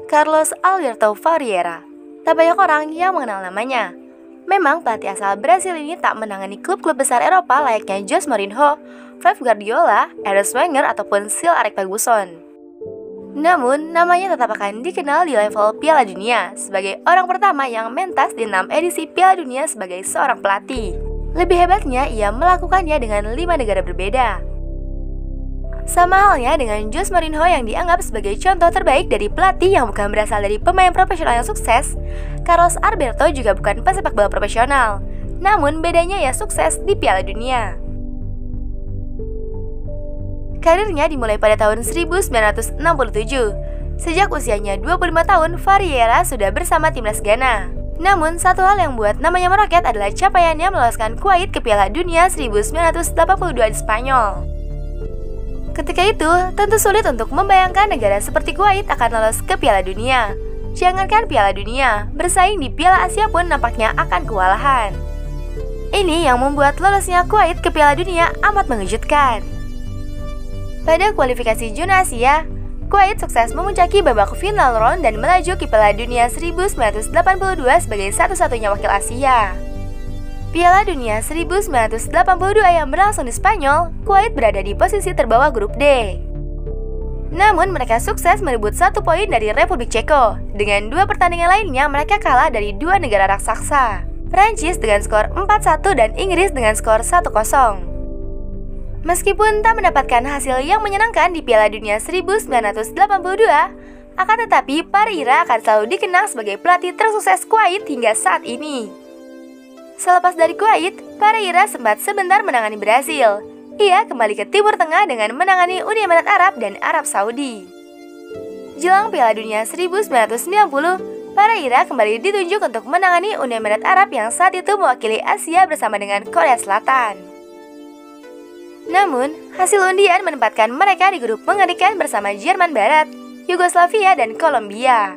Carlos Alberto Vieira. Tak banyak orang yang mengenal namanya. Memang pelatih asal Brasil ini tak menangani klub-klub besar Eropa layaknya Jose Mourinho, Pep Guardiola, Arsene Wenger ataupun Sir Alex Ferguson. Namun, namanya tetap akan dikenal di level Piala Dunia sebagai orang pertama yang mentas di 6 edisi Piala Dunia sebagai seorang pelatih. Lebih hebatnya, ia melakukannya dengan 5 negara berbeda. Sama halnya dengan Jose Mourinho yang dianggap sebagai contoh terbaik dari pelatih yang bukan berasal dari pemain profesional yang sukses, Carlos Alberto juga bukan pesepak bola profesional. Namun bedanya ia sukses di Piala Dunia. Karirnya dimulai pada tahun 1967. Sejak usianya 25 tahun, Vieira sudah bersama timnas Ghana. Namun, satu hal yang membuat namanya meroket adalah capaiannya meloloskan Kuwait ke Piala Dunia 1982 di Spanyol. Ketika itu, tentu sulit untuk membayangkan negara seperti Kuwait akan lolos ke Piala Dunia. Jangankan Piala Dunia, bersaing di Piala Asia pun nampaknya akan kewalahan. Ini yang membuat lolosnya Kuwait ke Piala Dunia amat mengejutkan. Pada kualifikasi zona Asia, Kuwait sukses memuncaki babak final round dan melaju ke Piala Dunia 1982 sebagai satu-satunya wakil Asia. Piala Dunia 1982 yang berlangsung di Spanyol, Kuwait berada di posisi terbawah grup D. Namun mereka sukses merebut 1 poin dari Republik Ceko. Dengan 2 pertandingan lainnya mereka kalah dari 2 negara raksasa, Prancis dengan skor 4-1 dan Inggris dengan skor 1-0. Meskipun tak mendapatkan hasil yang menyenangkan di Piala Dunia 1982, akan tetapi Vieira akan selalu dikenang sebagai pelatih tersukses Kuwait hingga saat ini. Selepas dari Kuwait, Vieira sempat sebentar menangani Brasil. Ia kembali ke Timur Tengah dengan menangani Uni Emirat Arab dan Arab Saudi. Jelang Piala Dunia 1990, Vieira kembali ditunjuk untuk menangani Uni Emirat Arab yang saat itu mewakili Asia bersama dengan Korea Selatan. Namun, hasil undian menempatkan mereka di grup mengerikan bersama Jerman Barat, Yugoslavia, dan Kolombia.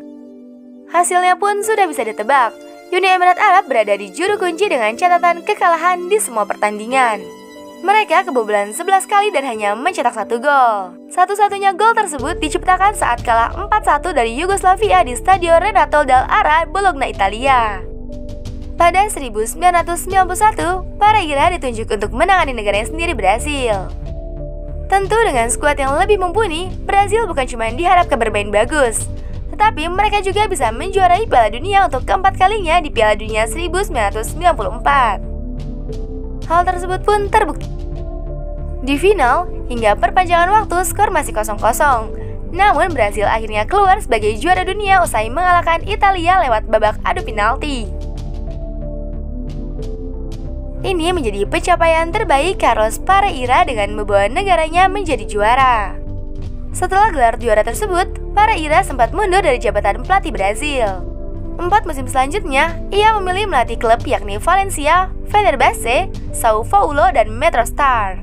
Hasilnya pun sudah bisa ditebak. Uni Emirat Arab berada di juru kunci dengan catatan kekalahan di semua pertandingan. Mereka kebobolan 11 kali dan hanya mencetak 1 gol. Satu-satunya gol tersebut diciptakan saat kalah 4-1 dari Yugoslavia di Stadio Renato Dall'Ara, Bologna, Italia. Pada 1991, Vieira ditunjuk untuk menangani negaranya sendiri, Brasil. Tentu dengan skuad yang lebih mumpuni, Brasil bukan cuma diharapkan bermain bagus, tetapi mereka juga bisa menjuarai Piala Dunia untuk keempat kalinya di Piala Dunia 1994. Hal tersebut pun terbukti. Di final, hingga perpanjangan waktu skor masih 0-0. Namun Brasil akhirnya keluar sebagai juara dunia usai mengalahkan Italia lewat babak adu penalti. Ini menjadi pencapaian terbaik Carlos Vieira dengan membawa negaranya menjadi juara. Setelah gelar juara tersebut, Vieira sempat mundur dari jabatan pelatih Brasil. 4 musim selanjutnya, ia memilih melatih klub yakni Valencia, Fenerbahce, Sao Paulo, dan Metrostar.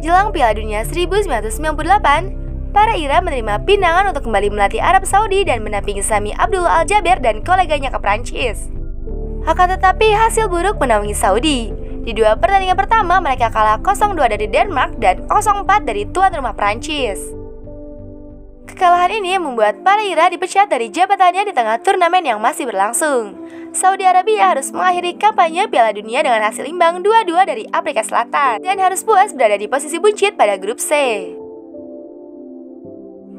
Jelang Piala Dunia 1998, Vieira menerima pinangan untuk kembali melatih Arab Saudi dan mendampingi Sami Abdullah Al-Jaber dan koleganya ke Prancis. Akan tetapi hasil buruk menaungi Saudi. Di 2 pertandingan pertama mereka kalah 0-2 dari Denmark dan 0-4 dari tuan rumah Prancis. Kekalahan ini membuat Vieira dipecat dari jabatannya di tengah turnamen yang masih berlangsung. Saudi Arabia harus mengakhiri kampanye Piala Dunia dengan hasil imbang 2-2 dari Afrika Selatan dan harus puas berada di posisi buncit pada grup C.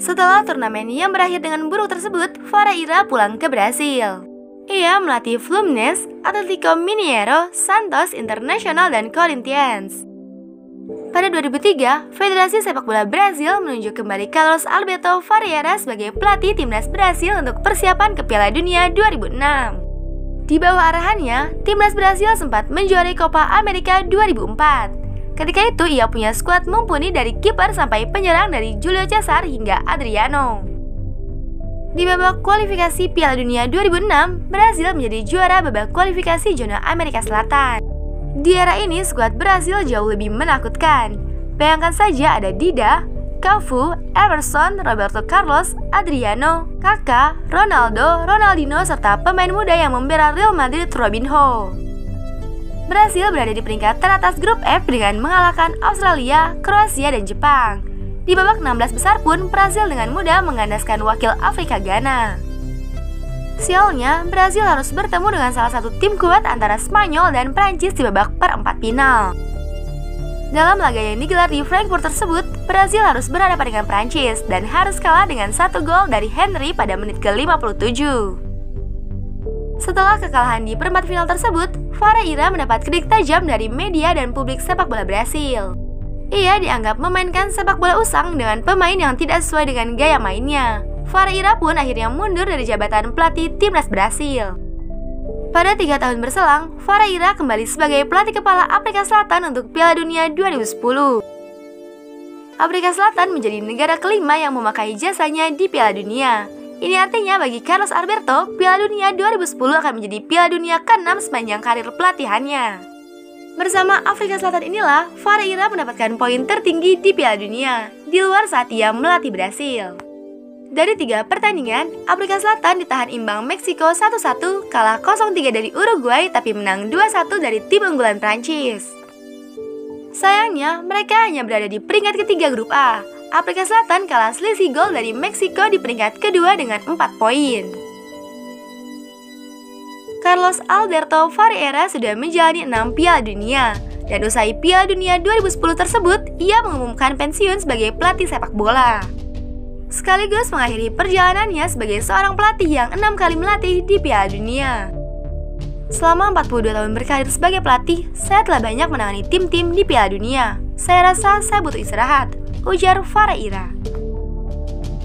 Setelah turnamen yang berakhir dengan buruk tersebut, Vieira pulang ke Brasil. Ia melatih Fluminense, Atlético Mineiro, Santos Internacional, dan Corinthians. Pada 2003, Federasi Sepak Bola Brasil menunjuk kembali Carlos Alberto Vieira sebagai pelatih timnas Brasil untuk persiapan ke Piala Dunia 2006. Di bawah arahannya, timnas Brasil sempat menjuarai Copa America 2004. Ketika itu, ia punya skuad mumpuni dari kiper sampai penyerang dari Julio Cesar hingga Adriano. Di babak kualifikasi Piala Dunia 2006, Brasil menjadi juara babak kualifikasi zona Amerika Selatan. Di era ini, skuad Brasil jauh lebih menakutkan. Bayangkan saja ada Dida, Cafu, Emerson, Roberto Carlos, Adriano, Kaká, Ronaldo, Ronaldinho, serta pemain muda yang membela Real Madrid, Robinho. Brasil berada di peringkat teratas grup F dengan mengalahkan Australia, Kroasia, dan Jepang. Di babak 16 besar pun, Brazil dengan mudah mengandaskan wakil Afrika Ghana. Sialnya, Brazil harus bertemu dengan salah satu tim kuat antara Spanyol dan Prancis di babak perempat final. Dalam laga yang digelar di Frankfurt tersebut, Brazil harus berhadapan dengan Prancis dan harus kalah dengan 1 gol dari Henry pada menit ke-57. Setelah kekalahan di perempat final tersebut, Vieira mendapat kritik tajam dari media dan publik sepak bola Brasil. Ia dianggap memainkan sepak bola usang dengan pemain yang tidak sesuai dengan gaya mainnya. Vieira pun akhirnya mundur dari jabatan pelatih timnas Brasil. Pada 3 tahun berselang, Vieira kembali sebagai pelatih kepala Afrika Selatan untuk Piala Dunia 2010. Afrika Selatan menjadi negara kelima yang memakai jasanya di Piala Dunia. Ini artinya bagi Carlos Alberto, Piala Dunia 2010 akan menjadi Piala Dunia ke-6 sepanjang karir pelatihannya. Bersama Afrika Selatan inilah, Vieira mendapatkan poin tertinggi di Piala Dunia, di luar saat ia melatih Brasil. Dari 3 pertandingan, Afrika Selatan ditahan imbang Meksiko 1-1, kalah 0-3 dari Uruguay, tapi menang 2-1 dari tim unggulan Prancis. Sayangnya, mereka hanya berada di peringkat ketiga grup A. Afrika Selatan kalah selisih gol dari Meksiko di peringkat kedua dengan 4 poin. Carlos Alberto Vieira sudah menjalani 6 Piala Dunia, dan usai Piala Dunia 2010 tersebut, ia mengumumkan pensiun sebagai pelatih sepak bola. Sekaligus mengakhiri perjalanannya sebagai seorang pelatih yang 6 kali melatih di Piala Dunia. Selama 42 tahun berkarir sebagai pelatih, saya telah banyak menangani tim-tim di Piala Dunia. Saya rasa saya butuh istirahat, ujar Vieira.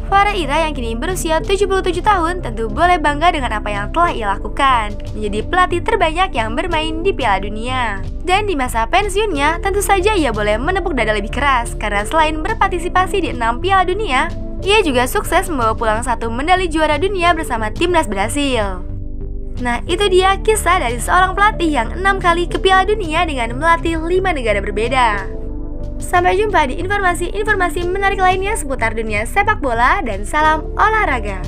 Vieira yang kini berusia 77 tahun tentu boleh bangga dengan apa yang telah ia lakukan, menjadi pelatih terbanyak yang bermain di Piala Dunia. Dan di masa pensiunnya, tentu saja ia boleh menepuk dada lebih keras, karena selain berpartisipasi di 6 Piala Dunia, ia juga sukses membawa pulang 1 medali juara dunia bersama timnas Brasil. Nah, itu dia kisah dari seorang pelatih yang 6 kali ke Piala Dunia dengan melatih 5 negara berbeda. Sampai jumpa di informasi-informasi menarik lainnya seputar dunia sepak bola dan salam olahraga.